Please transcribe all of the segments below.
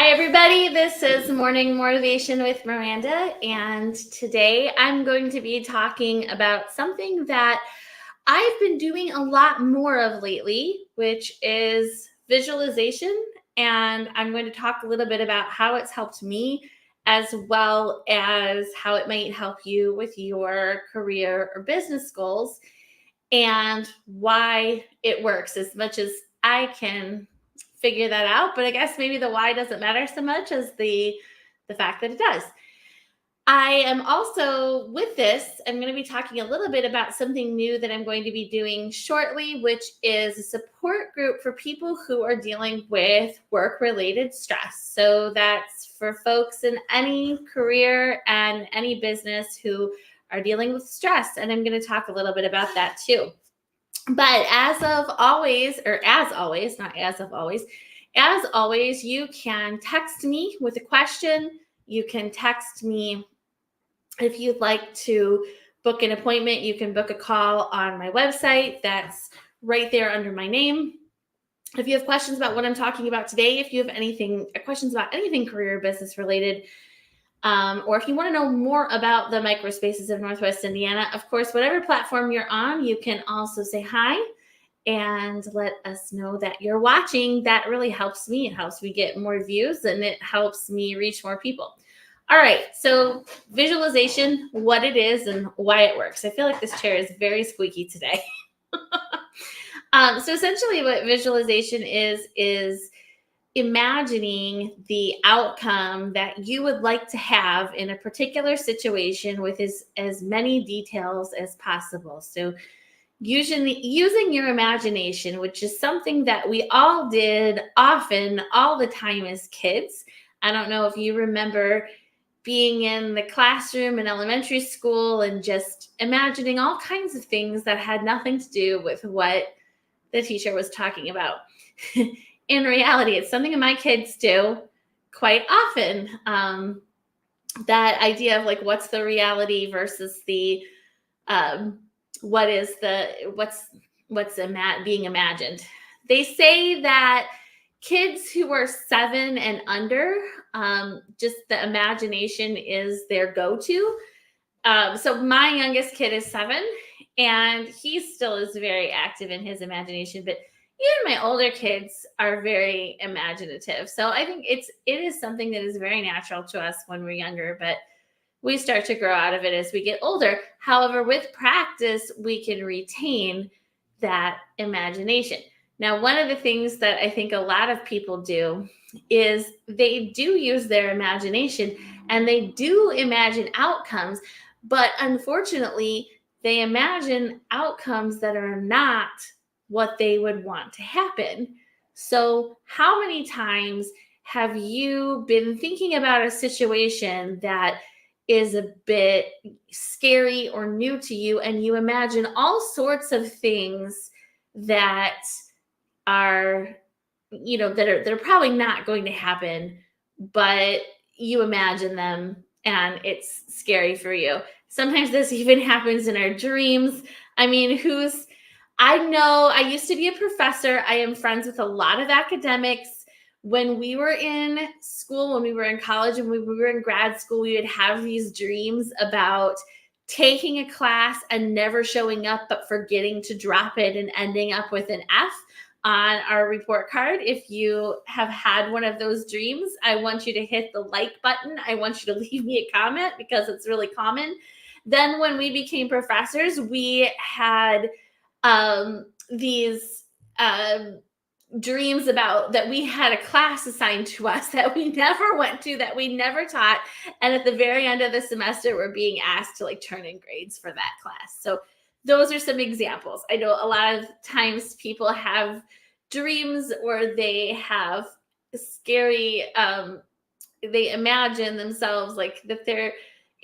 Hi, everybody. This is Morning Motivation with Miranda. And today I'm going to be talking about something that I've been doing a lot more of lately, which is visualization. And I'm going to talk a little bit about how it's helped me, as well as how it might help you with your career or business goals, and why it works as much as I can figure that out. But I guess maybe the why doesn't matter so much as the fact that it does. I am also, with this, I'm going to be talking a little bit about something new that I'm going to be doing shortly, which is a support group for people who are dealing with work-related stress. So that's for folks in any career and any business who are dealing with stress. And I'm going to talk a little bit about that too. But as always, you can text me with a question. You can text me if you'd like to book an appointment. You can book a call on my website. That's right there under my name. If you have questions about what I'm talking about today, if you have questions about anything career or business related, or if you want to know more about the microspaces of Northwest Indiana, of course, whatever platform you're on, you can also say hi and let us know that you're watching. That really helps me. It helps me get more views and it helps me reach more people. All right, so visualization, what it is and why it works. I feel like this chair is very squeaky today. So essentially what visualization is imagining the outcome that you would like to have in a particular situation with as many details as possible. So using your imagination, which is something that we all did often all the time as kids. I don't know if you remember being in the classroom in elementary school and just imagining all kinds of things that had nothing to do with what the teacher was talking about. In reality, it's something that my kids do quite often. That idea of like, what's the reality versus the what's being imagined. They say that kids who are 7 and under, just the imagination is their go-to. So my youngest kid is 7, and he still is very active in his imagination, but even my older kids are very imaginative. So I think it is something that is very natural to us when we're younger, but we start to grow out of it as we get older. However, with practice, we can retain that imagination. Now, one of the things that I think a lot of people do is they do use their imagination and they do imagine outcomes, but unfortunately, they imagine outcomes that are not what they would want to happen. So, how many times have you been thinking about a situation that is a bit scary or new to you, and you imagine all sorts of things that are, that are probably not going to happen, but you imagine them and it's scary for you. Sometimes this even happens in our dreams. I mean, I know I used to be a professor. I am friends with a lot of academics. When we were in school, when we were in college, and when we were in grad school, we would have these dreams about taking a class and never showing up, but forgetting to drop it and ending up with an F on our report card. If you have had one of those dreams, I want you to hit the like button. I want you to leave me a comment because it's really common. Then when we became professors, we had these dreams about that we had a class assigned to us that we never went to, that we never taught. And at the very end of the semester, we're being asked to like turn in grades for that class. So those are some examples. I know a lot of times people have dreams or they have scary, they imagine themselves like that they're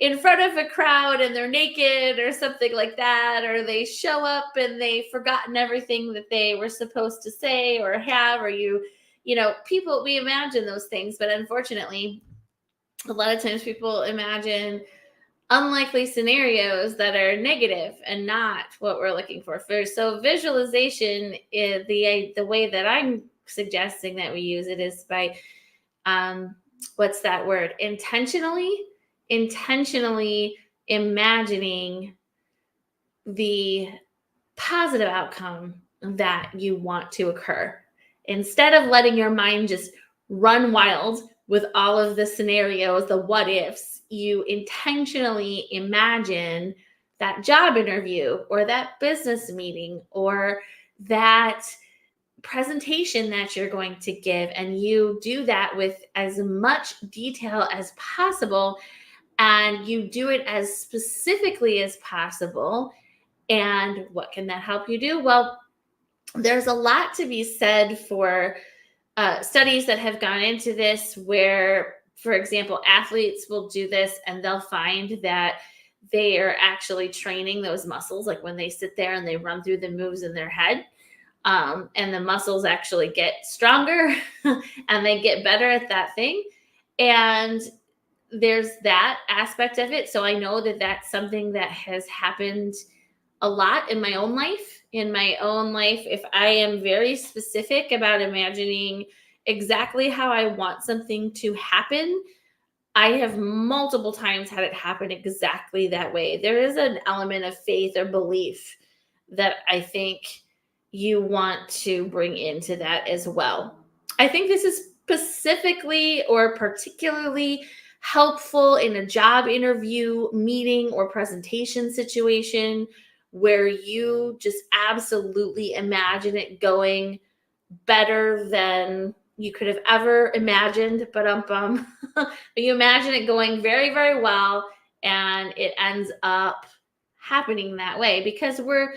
in front of a crowd and they're naked or something like that, or they show up and they've forgotten everything that they were supposed to say or have, or people, we imagine those things, but unfortunately, a lot of times people imagine unlikely scenarios that are negative and not what we're looking for. So visualization is the way that I'm suggesting that we use it is by what's that word? Intentionally imagining the positive outcome that you want to occur. Instead of letting your mind just run wild with all of the scenarios, the what ifs, you intentionally imagine that job interview or that business meeting or that presentation that you're going to give. And you do that with as much detail as possible. And you do it as specifically as possible. And what can that help you do? Well, there's a lot to be said for studies that have gone into this where, for example, athletes will do this and they'll find that they are actually training those muscles. Like when they sit there and they run through the moves in their head, and the muscles actually get stronger and they get better at that thing. And there's that aspect of it. So I know that that's something that has happened a lot in my own life. In my own life, if I am very specific about imagining exactly how I want something to happen, I have multiple times had it happen exactly that way. There is an element of faith or belief that I think you want to bring into that as well. I think this is specifically or particularly helpful in a job interview, meeting, or presentation situation where you just absolutely imagine it going better than you could have ever imagined, but you imagine it going very, very well, and it ends up happening that way because we're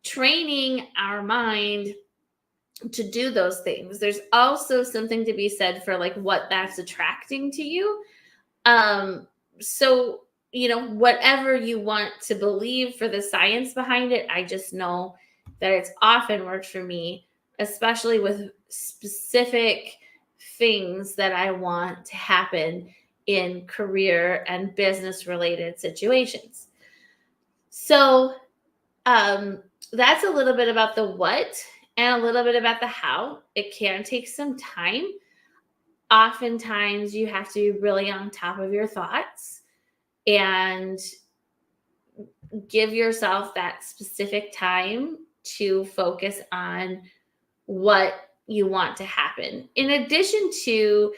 training our mind to do those things. There's also something to be said for like what that's attracting to you. So, whatever you want to believe for the science behind it, I just know that it's often worked for me, especially with specific things that I want to happen in career and business related situations. So, that's a little bit about the what and a little bit about the how. It can take some time. Oftentimes, you have to be really on top of your thoughts and give yourself that specific time to focus on what you want to happen. In addition to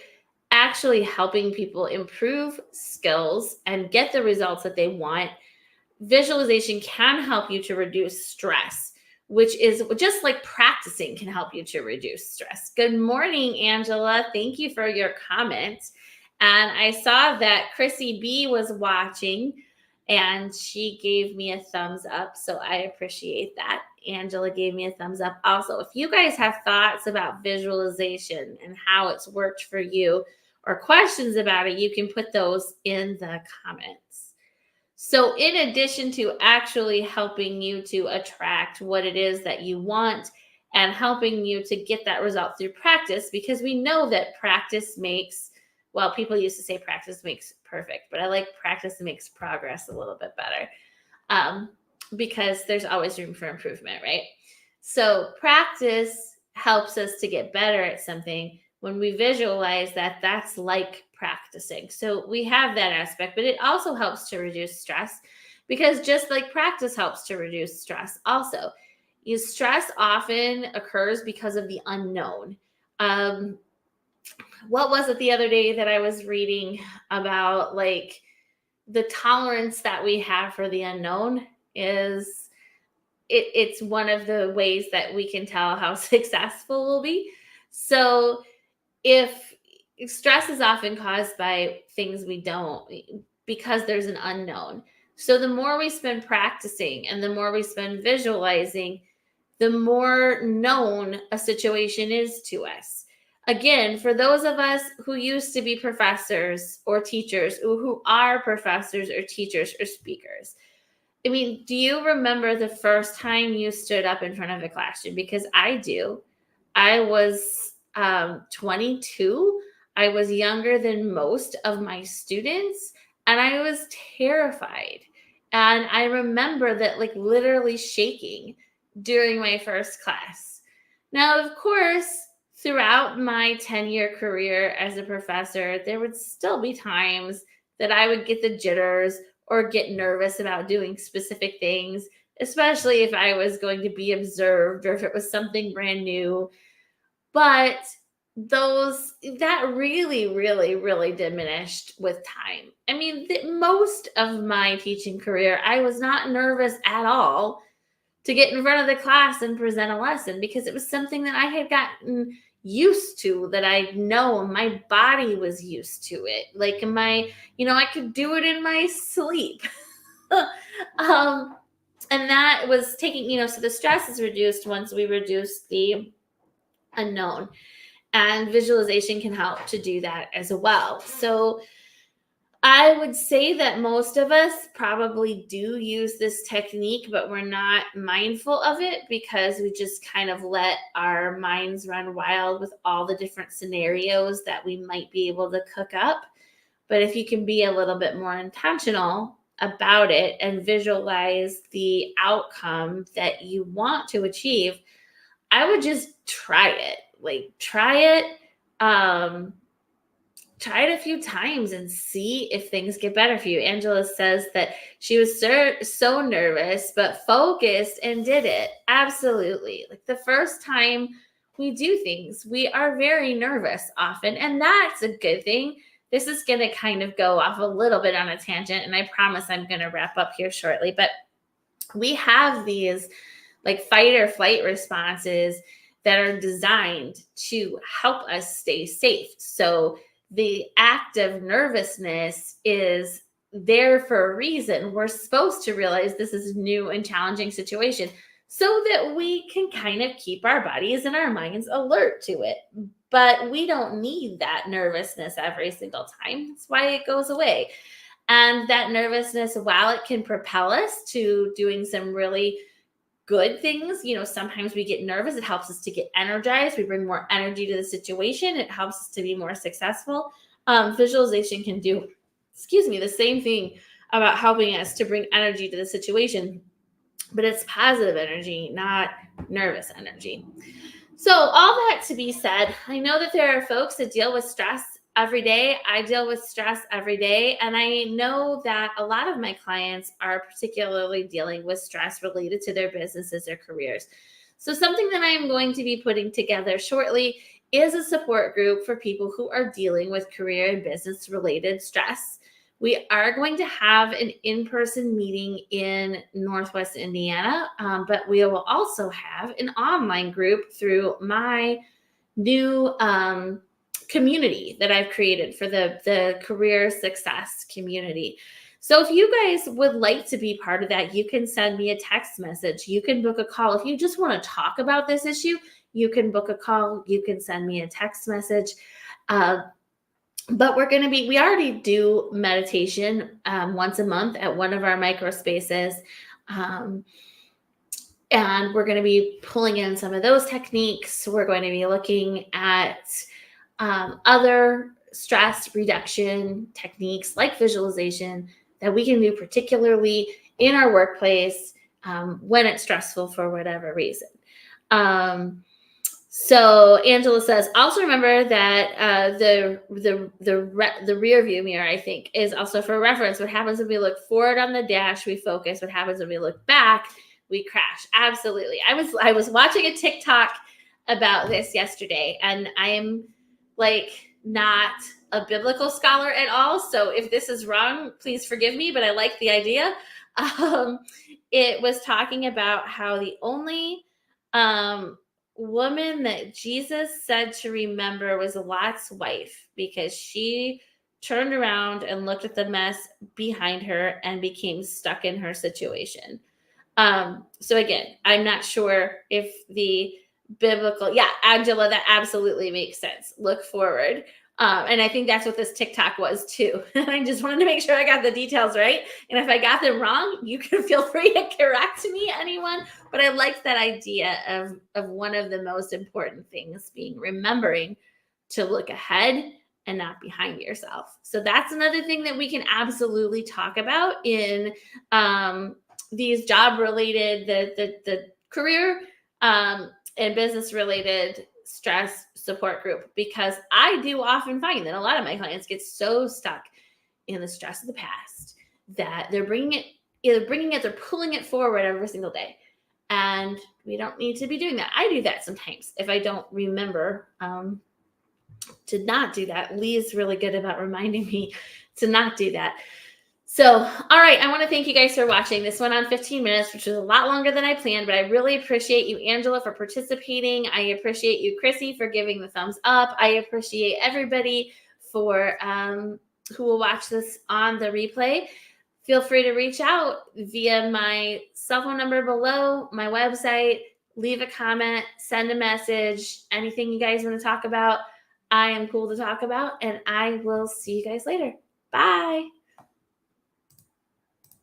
actually helping people improve skills and get the results that they want, visualization can help you to reduce stress, which is just like practicing can help you to reduce stress. Good morning, Angela. Thank you for your comment. And I saw that Chrissy B was watching and she gave me a thumbs up. So I appreciate that. Angela gave me a thumbs up. Also, if you guys have thoughts about visualization and how it's worked for you or questions about it, you can put those in the comments. So in addition to actually helping you to attract what it is that you want and helping you to get that result through practice, because we know that practice makes, well, people used to say practice makes perfect, but I like practice makes progress a little bit better, because there's always room for improvement, right? So practice helps us to get better at something. When we visualize that, that's like practicing. So we have that aspect, but it also helps to reduce stress because just like practice helps to reduce stress also. Stress often occurs because of the unknown. What was it the other day that I was reading about, like the tolerance that we have for the unknown is it's one of the ways that we can tell how successful we'll be. So if stress is often caused by things we don't, because there's an unknown. So the more we spend practicing and the more we spend visualizing, the more known a situation is to us. Again, for those of us who used to be professors or teachers, who are professors or teachers or speakers, I mean, do you remember the first time you stood up in front of a classroom? Because I do. I was 22. I was younger than most of my students, and I was terrified. And I remember that, like, literally shaking during my first class. Now, of course, throughout my 10-year career as a professor, there would still be times that I would get the jitters or get nervous about doing specific things, especially if I was going to be observed or if it was something brand new. But that really diminished with time. I mean, most of my teaching career, I was not nervous at all to get in front of the class and present a lesson because it was something that I had gotten used to, that I know my body was used to it. Like I could do it in my sleep. um, and that was taking, so the stress is reduced once we reduce the unknown, and visualization can help to do that as well. So I would say that most of us probably do use this technique, but we're not mindful of it because we just kind of let our minds run wild with all the different scenarios that we might be able to cook up. But if you can be a little bit more intentional about it and visualize the outcome that you want to achieve, I would just try it. Like, try it. Try it a few times and see if things get better for you. Angela says that she was so nervous, but focused and did it. Absolutely. Like, the first time we do things, we are very nervous often, and that's a good thing. This is going to kind of go off a little bit on a tangent, and I promise I'm going to wrap up here shortly. But we have these like fight or flight responses that are designed to help us stay safe. So the act of nervousness is there for a reason. We're supposed to realize this is a new and challenging situation so that we can kind of keep our bodies and our minds alert to it. But we don't need that nervousness every single time. That's why it goes away. And that nervousness, while it can propel us to doing some really good things, sometimes we get nervous. It helps us to get energized. We bring more energy to the situation. It helps us to be more successful. Visualization can do, the same thing about helping us to bring energy to the situation, but it's positive energy, not nervous energy. So all that to be said, I know that there are folks that deal with stress every day. I deal with stress every day. And I know that a lot of my clients are particularly dealing with stress related to their businesses or careers. So something that I am going to be putting together shortly is a support group for people who are dealing with career and business related stress. We are going to have an in-person meeting in Northwest Indiana, but we will also have an online group through my new community that I've created for the career success community. So if you guys would like to be part of that, you can send me a text message. You can book a call. If you just want to talk about this issue, you can book a call. You can send me a text message. But we already do meditation once a month at one of our micro spaces. And we're going to be pulling in some of those techniques. We're going to be looking at other stress reduction techniques like visualization that we can do particularly in our workplace when it's stressful for whatever reason. So Angela says, also remember that the rear view mirror, I think, is also for reference. What happens when we look forward on the dash, we focus. What happens when we look back, we crash. Absolutely. I was watching a TikTok about this yesterday, and I am not a biblical scholar at all. So if this is wrong, please forgive me, but I like the idea. It was talking about how the only woman that Jesus said to remember was Lot's wife, because she turned around and looked at the mess behind her and became stuck in her situation. So again, I'm not sure if the biblical, Angela, that absolutely makes sense. Look forward. And I think that's what this TikTok was too. I just wanted to make sure I got the details right. And if I got them wrong, you can feel free to correct me, anyone. But I liked that idea of one of the most important things being remembering to look ahead and not behind yourself. So that's another thing that we can absolutely talk about in these job related, the career and business related stress support group, because I do often find that a lot of my clients get so stuck in the stress of the past that they're they're pulling it forward every single day. And we don't need to be doing that. I do that sometimes if I don't remember to not do that. Lee's really good about reminding me to not do that. So, all right, I want to thank you guys for watching. This went on 15 minutes, which was a lot longer than I planned, but I really appreciate you, Angela, for participating. I appreciate you, Chrissy, for giving the thumbs up. I appreciate everybody for who will watch this on the replay. Feel free to reach out via my cell phone number below, my website, leave a comment, send a message, anything you guys want to talk about. I am cool to talk about, and I will see you guys later. Bye.